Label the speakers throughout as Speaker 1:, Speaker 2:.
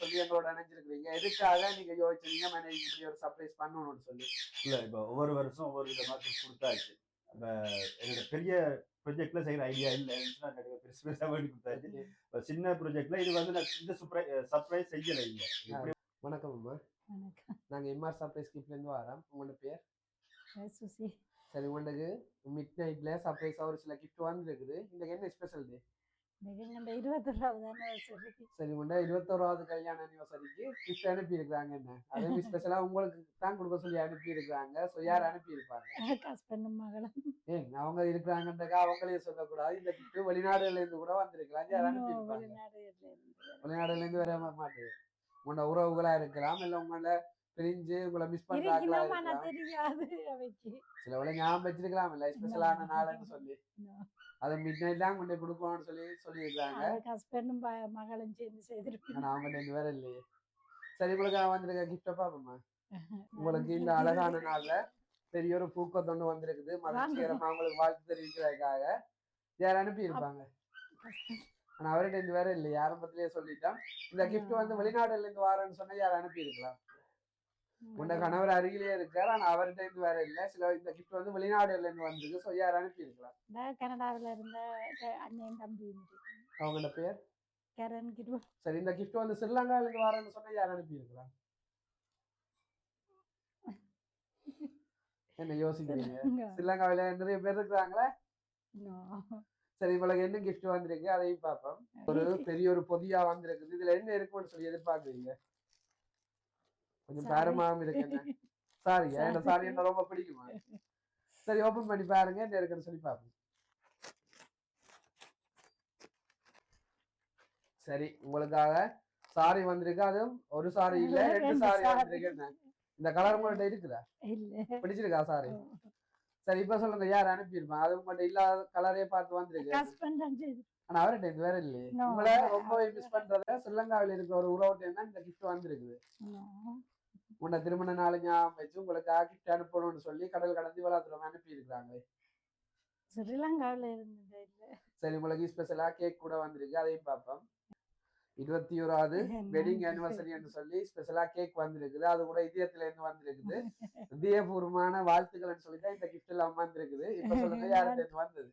Speaker 1: சொல்லி எங்களோட நினைச்சிருக்கீங்க. எதுக்காக நீங்க யோசிச்சீங்க மனைவி இப்படி ஒரு சர்ப்ரைஸ் பண்ணணும்னு சொல்லி?
Speaker 2: இல்ல இப்போ ஒவ்வொரு வருஷம் ஒவ்வொரு விதமா கொடுத்தாச்சு. அப்ப என்னோட பெரிய ப்ராஜெக்ட்ல செய்யற ஐடியா இல்ல. பெருசு பெருசா பண்ணி கொடுத்தாச்சு. இப்ப சின்ன ப்ராஜெக்ட்ல இது வந்து நான் இந்த சர்ப்ரைஸ் செய்யல இல்ல.
Speaker 1: வணக்கம் அம்மா.
Speaker 3: வணக்கம்.
Speaker 1: நாங்க எம்ஆர் சர்ப்ரைஸ் கிஃப்ட்ல இருந்து வரோம். உங்களோட பேர்?
Speaker 3: சுசி.
Speaker 1: சரி, உங்களுக்கு மிட் நைட்ல சர்ப்ரைஸா ஒரு சில கிஃப்ட் வந்துருக்குது. இந்த என்ன ஸ்பெஷல் டே?
Speaker 3: இந்த 21வது anniversary.
Speaker 1: சரி, உண்ட 21வது கல்யாண அனிவர்சரிக்கு கிஃப்ட் அனுப்பி இருக்காங்க. என்ன அதே ஸ்பெஷலா உங்களுக்கு தான் கொடுக்க சொல்லி அனுப்பி இருக்காங்க. ஸோ யார் அனுப்பி இருப்பாங்க?
Speaker 3: ஹஸ்பண்டும் மகளும்.
Speaker 1: அவங்க இருக்கிறாங்கன்றக்கா அவங்களே சொல்லக்கூடாது. இந்த கிஃப்ட் வெளிநாடுல இருந்து கூட வந்திருக்கலாம். யார் அனுப்பி இருப்பாங்க? வெளிநாடுல இருந்து வர மாட்டேது. உங்களோட உறவுகளா இருக்கலாம், இல்ல உங்கள பிரிஞ்சு உங்களை மிஸ் பண்றாங்களா இருக்கலாம். சில வேளை ஞாபகம் வச்சிருக்கலாம் இல்ல ஸ்பெஷலான நாள்னு சொல்லி. அதை மிட் நைட் தான் கொண்டு கொடுக்கணும்னு சொல்லியிருக்காங்க.
Speaker 3: ஹஸ்பண்டும் மகளும் சேர்ந்து செய்திருப்பாங்க.
Speaker 1: ஆனா அவங்க வேற இல்லையே. சரி, உங்களுக்கு வந்திருக்க கிஃப்ட பாப்போமா? உங்களுக்கு இந்த அழகான நாள்ல பெரிய ஒரு பூக்கொண்டு வந்திருக்குது. மகிழ்ச்சிகரமா உங்களுக்கு வாழ்த்து தெரிவிக்கிறதுக்காக யார் அனுப்பி இருப்பாங்க? ஆனா அவர்கிட்ட இருந்து வேற இல்லையே. ஆரம்பத்திலேயே சொல்லிட்டோம். இந்த கிஃப்ட் வந்து வெளிநாடுல இருந்து வாரன்னு சொன்னா யார் அனுப்பி இருக்கலாம்? உண்ட கணவர் அருகிலேயே இருக்காரு, ஆனா அவர்கிட்ட இருந்து வேற இல்ல. சில இந்த கிஃப்ட் வந்து வெளிநாடுல இருந்து வந்திருக்கு. ஸோ யார் அனுப்பி இருக்கலாம்?
Speaker 3: கனடாவில இருந்த அண்ணன் தம்பி.
Speaker 1: அவங்களோட பேர்?
Speaker 3: கரண் கிரு.
Speaker 1: சரி, இந்த கிஃப்ட் வந்து ஸ்ரீலங்கால இருந்து வாரன்னு சொன்னா யார் அனுப்பி இருக்கலாம்? என்ன யோசிக்கிறீங்க? ஸ்ரீலங்காவில நிறைய பேர் இருக்கிறாங்களா? சரி, உங்களுக்கு என்ன கிஃப்ட் வந்திருக்கு அதையும் பார்ப்போம். ஒரு பெரிய ஒரு பொதியா வந்திருக்குது. இதுல என்ன இருக்குன்னு சொல்லி எதிர்பார்க்குறீங்க? கொஞ்சம் பாரமாவும் இருக்கு. சாரி, என்ன சாரி என்ன ரொம்ப பிடிக்குமா? சரி, ஓபன் பண்ணி பாருங்க என்ன இருக்குன்னு சொல்லி பார்ப்போம். சரி, உங்களுக்காக சாரி வந்திருக்கு. அதுவும் ஒரு சாரி இல்ல, 2 சாரி வந்திருக்கு. இந்த கலர் உங்கள்கிட்ட இருக்குதா? பிடிச்சிருக்கா சாரி? சரி, இப்ப சொல்லுங்க யார் அனுப்பியிருப்பாங்க? அது உங்கள்கிட்ட இல்லாத கலரே பார்த்து வந்திருக்கு. ஆனா அவர்கிட்ட இது வேற இல்லையே. உங்களை ரொம்பவே மிஸ் பண்றத ஸ்ரீலங்காவில் இருக்கிற ஒரு உறவுகிட்ட தான் இந்த கிஃப்ட் வந்திருக்குது. உன்னை திருமண நாள் ஞாபகம் வச்சு உங்களுக்கு கிஃப்ட் அனுப்பணும்னு சொல்லி கடல் கடந்து இவ்வளவு தூரம் அனுப்பி இருக்கிறாங்க.
Speaker 3: ஸ்ரீலங்காவில இருந்தது.
Speaker 1: சரி, உங்களுக்கு ஸ்பெஷலா கேக் கூட வந்திருக்கு. அதையும் பார்ப்போம். 21வது வெட்டிங் ஆனிவர்சரி என்று சொல்லி ஸ்பெஷலா கேக் வந்திருக்குது. அது கூட இதயத்துல இருந்து வந்திருக்குது. இதயபூர்வமான வாழ்த்துக்கள் சொல்லிதான் இந்த கிஃப்ட் எல்லாம் வந்திருக்குது. இப்ப சொல்லுங்க யார்கிட்ட இருந்து வந்தது?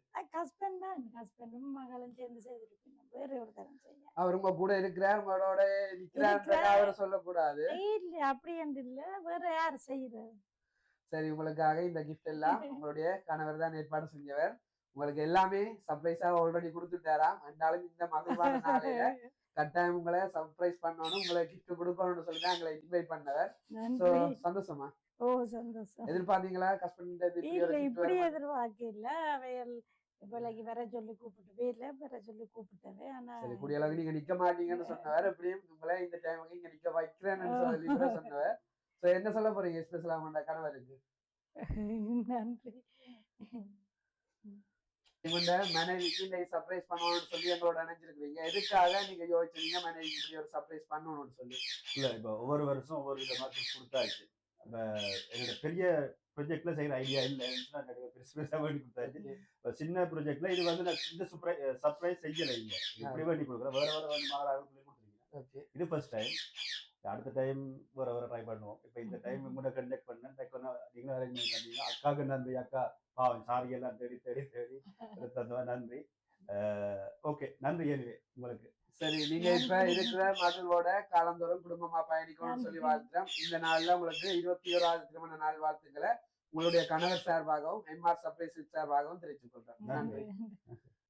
Speaker 3: மகளும் சேர்ந்து செய்திருப்பீங்க. வேற ஒரு தரம் செய்ய
Speaker 1: அவர் உங்க கூட இருக்கிறார், உங்களோட நிக்கிறார், அவரை சொல்லக்கூடாது.
Speaker 3: இல்ல அப்படி என்று இல்ல, வேற யார் செய்யறது?
Speaker 1: சரி, உங்களுக்காக இந்த கிஃப்ட் எல்லாம் உங்களுடைய கணவர் தான் ஏற்பாடு செஞ்சவர். உங்களுக்கு எல்லாமே சர்ப்ரைஸா ஆல்ரெடி கொடுத்துட்டாராம். ரெண்டாலும் இந்த மகிழ்வான நாளையில கட்டாயம் உங்களை சர்ப்ரைஸ் பண்ணணும், உங்களை கிஃப்ட் கொடுக்கணும்னு சொல்லி தான் எங்களை இன்வைட் பண்ணவர். சோ சந்தோஷமா?
Speaker 3: ஓ சந்தோஷம்.
Speaker 1: எதிர்பார்த்தீங்களா? கஸ்பண்ட்
Speaker 3: இப்படி எதிர்பார்க்க இல்ல. அவையல் இப்போதைக்கு வர சொல்லி கூப்பிட்டு வீட்டுல வர சொல்லி கூப்பிட்டவே. ஆனா
Speaker 1: சரி, கூடியளவுக்கு நீங்க நிக்க மாட்டீங்கன்னு சொன்னவர். எப்படியும் உங்களை இந்த டைமுக்கு இங்க நிக்க வைக்கிறேன்னு சொல்லி சொன்னவர். சோ என்ன சொல்ல போறீங்க ஸ்பெஷலா உங்களோட கணவருக்கு?
Speaker 3: நன்றி.
Speaker 1: உங்களோட மனைவிக்கு இந்த சர்ப்ரைஸ் பண்ணணும்னு சொல்லி எங்களோட நினைச்சிருக்கீங்க. எதுக்காக நீங்க யோசிச்சீங்க மனைவிக்கு இப்படி ஒரு சர்ப்ரைஸ் பண்ணணும்னு சொல்லி?
Speaker 2: இல்ல இப்போ ஒவ்வொரு வருஷம் ஒவ்வொரு விதமா கொடுத்தாச்சு. அப்ப என்னோட பெரிய ப்ராஜெக்ட்ல செய்யற ஐடியா இல்ல. பெருசு பெருசா பண்ணி கொடுத்தாச்சு. சின்ன ப்ராஜெக்ட்ல இது வந்து நான் இந்த சர்ப்ரைஸ் செய்யல இல்ல. இப்படி பண்ணி கொடுக்குறேன். வேற வேற வந்து மகளாக சொல்லி கொடுத்துருக்கீங்க. இது ஃபர்ஸ்ட் டைம். அடுத்த டைம் வேற வேற ட்ரை பண்ணுவோம். இப்ப இந்த டைம் கூட கண்டக்ட் பண்ணேன். நீங்களும் அரேஞ்ச் பண்ணீங்க. அக்காவுக்கு நன்றி. அக்கா பாவம் சாரி எல்லாம் தேடி தேடி தேடி தந்தவா நன்றி. ஓகே, நன்றி எனவே உங்களுக்கு.
Speaker 1: சரி, நீங்க இப்ப இருக்கிற மகளோட காலந்தோறும் குடும்பமா பயணிக்கணும்னு சொல்லி வாழ்த்துறோம். இந்த நாள்ல உங்களுக்கு 21வது திருமண நாள் வாழ்த்துக்களை உங்களுடைய கணவர் சார்பாகவும் எம்ஆர் சர்ப்ரைஸ் சார்பாகவும் தெரிவித்துக் கொள்றேன். நன்றி.